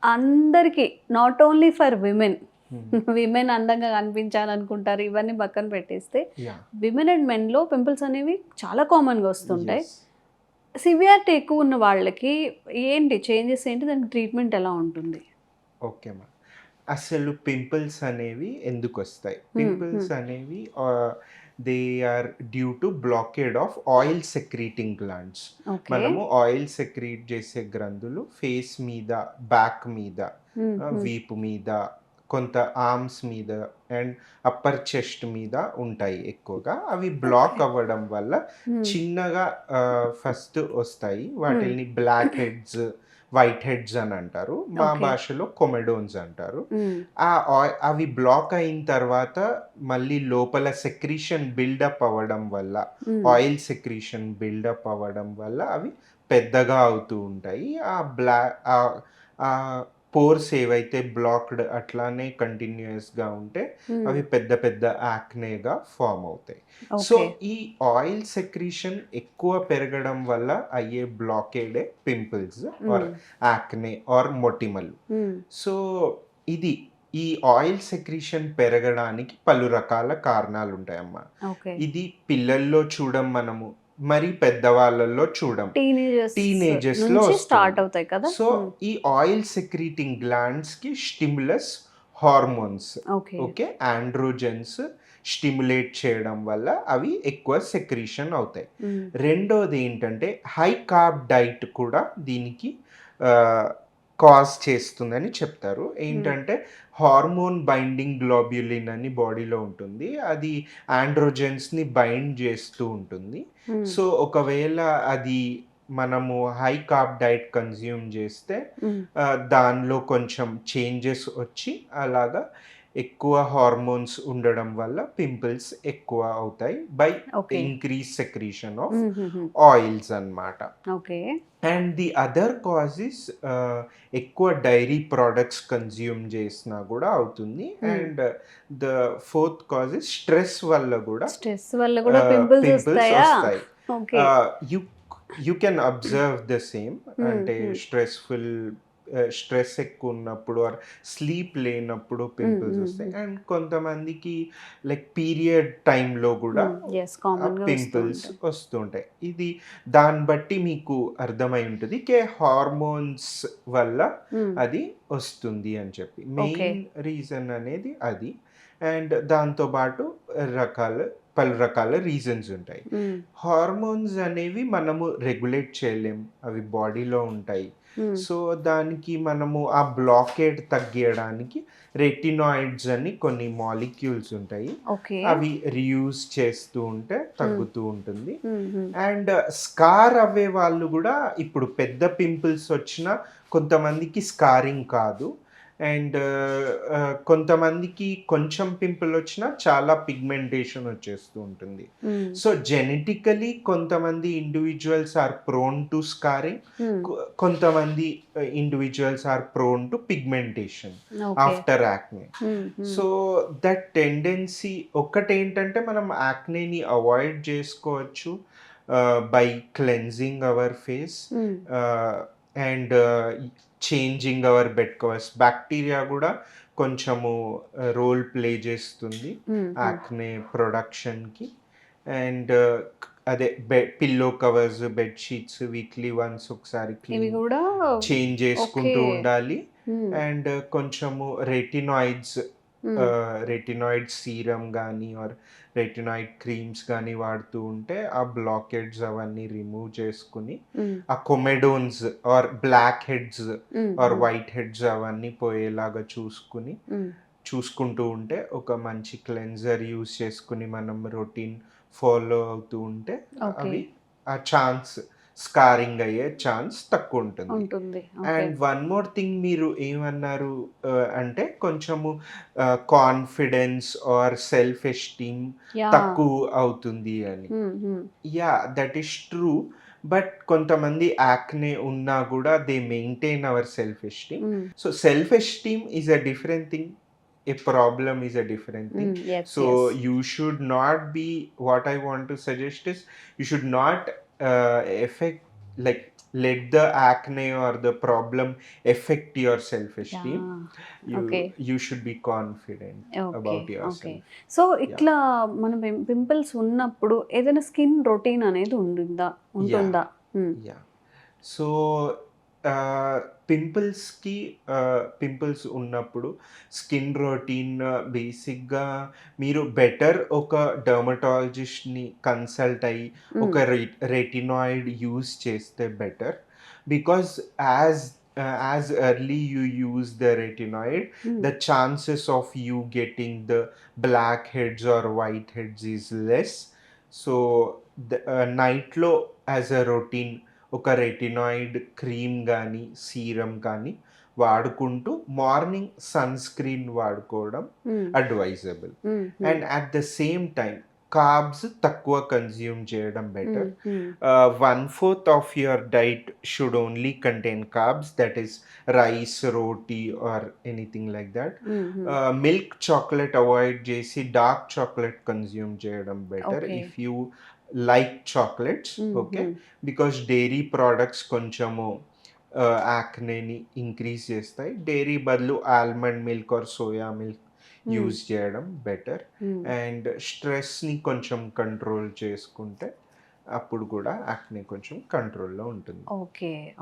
అందరికీ not only for women. హ్మ్. Women అందంగా కనిపించాలనుకుంటారు. ఇవన్నీ పక్కన పెట్టేస్తే యాహ్! విమెన్ అండ్ మెన్‌లో పింపుల్స్ అనేవి చాలా కామన్‌గా వస్తుంటాయి. యెస్. సివియారిటీ ఎక్కువ ఉన్న వాళ్ళకి ఏంటి చేంజెస్ ఏంటి? దానికి ట్రీట్మెంట్ ఎలా ఉంటుంది? ఓకే మా. అసలు పింపుల్స్ అనేవి ఎందుకొస్తాయి? హ్మ్. Pimples hmm. అనేవి they are due to blockade of oil secreting glands. Okay. మనము ఆయిల్ సెక్రీట్ చేసే గ్రంథులు ఫేస్ మీద, బ్యాక్ మీద, హ్మ్. హ్మ్. వీపు మీద, కొంత ఆర్మ్స్ మీద అండ్ అప్పర్ చెస్ట్ మీద ఉంటాయి ఎక్కువగా. అవి ఓకే. బ్లాక్ అవ్వడం వల్ల హ్మ్. చిన్నగా ఫస్ట్ వస్తాయి. హ్మ్. వాటిల్ని బ్లాక్ హెడ్స్, వైట్ హెడ్స్ అని అంటారు. మా ఓకే. భాషలో కొమెడోన్స్ అంటారు. హ్మ్. అవి బ్లాక్ అయిన తర్వాత మళ్ళీ లోపల సెక్రీషన్ బిల్డప్ అవ్వడం వల్ల, హ్మ్. ఆయిల్ సెక్రీషన్ బిల్డప్ అవ్వడం వల్ల అవి పెద్దగా అవుతూ ఉంటాయి. ఆహ్, ఆహ్, పోర్స్ ఏవైతే బ్లాక్డ్ అట్లానే కంటిన్యూయస్‌గా ఉంటే హ్మ్. అవి పెద్ద పెద్ద యాక్నేగా ఫార్మ్ అవుతాయి. So, okay. ఈ ఆయిల్ సెక్రీషన్ ఎక్కువ పెరగడం వల్ల అయ్యే బ్లాకేడే పింపుల్స్ ఆర్ హ్మ్. యాక్నే ఆర్ మొటిమలు. హ్మ్. సో, ఇది ఈ ఆయిల్ సెక్రీషన్ పెరగడానికి పలు రకాల కారణాలుంటాయమ్మా. ఓకే. ఇది పిల్లల్లో చూడం మనము, మరి పెద్దవాళ్ళలో చూడం. టీనేజర్స్ టీనేజెస్‌లో నుంచి స్టార్ట్ వస్తుంది. అవుతాయి కదా! So, hmm. ఈ ఆయిల్ సెక్రీటింగ్ గ్లాండ్స్‌కి stimulus hormones, okay. Okay, androgens stimulate చేయడం వల్ల అవి ఎక్కువ సెక్రీషన్ అవుతాయి. హ్మ్. రెండోదేంటంటే హై కార్బ్ డైట్ కూడా దీనికి ఆహ్, కాజ్ చేస్తుందని చెప్తారు. హ్మ్. ఏంటంటే హార్మోన్ బైండింగ్ గ్లోబ్యులిన్ అని బాడీలో ఉంటుంది. అది ఆండ్రోజెన్స్‌ని బైండ్ చేస్తూ ఉంటుంది. హ్మ్. సో, ఒకవేళ అది మనము హై కార్బ్ డైట్ కన్జ్యూమ్ చేస్తే హ్మ్. దానిలో కొంచెం చేంజెస్ వచ్చి అలాగా ఎక్కువ హార్మోన్స్ ఉండడం వల్ల పింపుల్స్ ఎక్కువ అవుతాయి by okay. Increase secretion of హుహుహు. ఆయిల్స్ అన్నమాట. Okay. And the other cause is ఎక్కువ డైరీ ప్రొడక్ట్స్ కన్జ్యూమ్ చేసినా కూడా అవుతుంది. హ్మ్. And the fourth cause is stress వల్ల కూడా స్ట్రెస్ వల్ల గూడా పింపుల్స్ పింపుల్స్ ఒస్తాయా? వస్తాయి. Okay. You you can observe the same. హ్మ్. అంటే హ్మ్. స్ట్రెస్ ఎక్కువ ఉన్నప్పుడు ఆర్ స్లీప్ లేనప్పుడు హ్మ్. పింపుల్స్ హ్మ్. వస్తాయి. హ్మ్. అండ్ కొంతమందికి లైక్ పీరియడ్ టైంలో కూడా హ్మ్. యెస్. కామన్‌గా వస్తూ పింపుల్స్ ఉంటాయి. వస్తుంటాయి. ఇది దాన్ని బట్టి మీకు అర్థమై ఉంటది. హార్మోన్స్ వల్ల హ్మ్. అది వస్తుంది అని చెప్పి. ఓకే. మెయిన్ రీజన్ అనేది అది. అండ్ దాంతో పాటు రకాల పలు రకాల రీజన్స్ ఉంటాయి. హ్మ్. హార్మోన్స్ అనేవి మనము రెగ్యులేట్ చేయలేం. అవి బాడీలో ఉంటాయి. హ్మ్. సో, దానికి మనము ఆ బ్లాకేడ్ తగ్గియడానికి రెటినాయిడ్స్ అని కొన్ని మాలిక్యూల్స్ ఉంటాయి. ఓకే. అవి రీయూజ్ చేస్తూ ఉంటే హ్మ్. తగ్గుతూ ఉంటుంది. హ్మ్. హ్మ్. అండ్ స్కార్ అవ్వే వాళ్ళు గూడా ఇప్పుడు పెద్ద పింపుల్స్ వచ్చినా కొంతమందికి స్కారింగ్ కాదు. అండ్ కొంతమందికి కొంచెం పింపుల్ వచ్చినా చాలా పిగ్మెంటేషన్ వచ్చేస్తూ ఉంటుంది. హ్మ్. సో, జెనెటికల్లీ కొంతమంది individuals are prone to scarring. Hmm. కొంతమంది individuals are prone to pigmentation okay. After acne. Hmm. Hmm. So, that tendency ఒక్కటేంటంటే మనం యాక్నేని అవాయిడ్ చేసుకోవచ్చు by cleansing our face hmm. Ah, and changing our bed covers. Bacteria గూడా కొంచెము role play చేస్తుంది hmm. Hmm. Acne ప్రొడక్షన్‌కి. And అదే pillow covers, bed sheets weekly once ఒకసారి ఇవి గూడా చేంజ్ ఓకే. చేసుకుంటూ ఉండాలి. హ్మ్. అండ్ కొంచెము హ్మ్. రెటినాయిడ్ సీరమ్ గానీ ఆర్ రెటినాయిడ్ క్రీమ్స్ గానీ వాడుతూ ఉంటే ఆ బ్లాకేడ్స్ అవన్నీ రిమూవ్ చేసుకొని, హ్మ్. ఆ కొమెడోన్స్ ఆర్ బ్లాక్ హెడ్స్ హ్మ్. ఆర్ హ్మ్. వైట్ హెడ్స్ అవన్నీ పోయేలాగా హ్మ్. చూసుకుంటూ ఉంటే ఒక మంచి క్లెన్జర్ యూజ్ చేసుకొని మనం రొటీన్ ఫాలో అవుతూ ఉంటే ఓకే. అవి ఆ ఛాన్స్ స్కారింగ్ అయ్యే ఛాన్స్ తక్కువుంటుంది. ఉంటుంది. Okay. And one more thing మీరు ఏమన్నారు అంటే కొంచెము confidence or self esteem yeah! తక్కువ అవుతుంది అని. Hmm. Hmm. Yeah! That is true. But కొంతమంది యాక్నే ఉన్నా గూడా they maintain our self esteem. Hmm. So, self esteem is a different thing. A problem is a different thing. Hmm. Yes. So yes. you should not be. What I want to suggest is you should not uh, affect like let the acne or the problem affect your self esteem. Okay. You should be confident okay. about okay. yourself. So, Yeah. ఇట్లా మన pimples ఉన్నప్పుడు ఏదైనా skin routine అనేది Yeah. ఉంటుందా? హ్మ్. Yeah. So ఆహ్, పింపుల్స్‌కి pimples ఉన్నప్పుడు skin routine బేసిక్‌గా మీరు బెటర్ ఒక డెర్మటాలజిస్ట్‌ని కన్సల్ట్ అయ్యి హ్మ్. ఒక రెటినాయిడ్ యూజ్ చేస్తే better. Because as as early you use the retinoid, హ్మ్. the chances of you getting the black heads or white heads is less. So, నైట్‌లో యాజ్ ఎ రొటీన్ ఒక రెటినాయిడ్ క్రీమ్ కానీ serum కానీ వాడుకుంటూ morning sun screen వాడుకోవడం హ్మ్. Advisable. హ్మ్. హ్మ్. And at the same time carbs తక్కువ కన్జ్యూమ్ చేయడం బెటర్. హ్మ్. హ్మ్. 1/4 of your diet should only contain carbs, that is rice, roti or anything like that. హ్మ్. హ్మ్. మిల్క్ చాక్లెట్ అవాయిడ్ చేసి డార్క్ చాక్లెట్ కన్జ్యూమ్ చేయడం better okay. If you like chocolates. హ్మ్. Okay, హ్మ్. బికాస్ డైరీ ప్రోడక్ట్స్ కొంచెము యాక్నేని increase చేస్తాయి. Dairy బదులు almond milk are soya milk హ్మ్. యూజ్ చేయడం బెటర్. హ్మ్. అండ్ స్ట్రెస్ని కొంచెం కంట్రోల్ చేసుకుంటే అప్పుడు కూడా యాక్నే కొంచెం కంట్రోల్లో ఉంటుంది. ఓకే.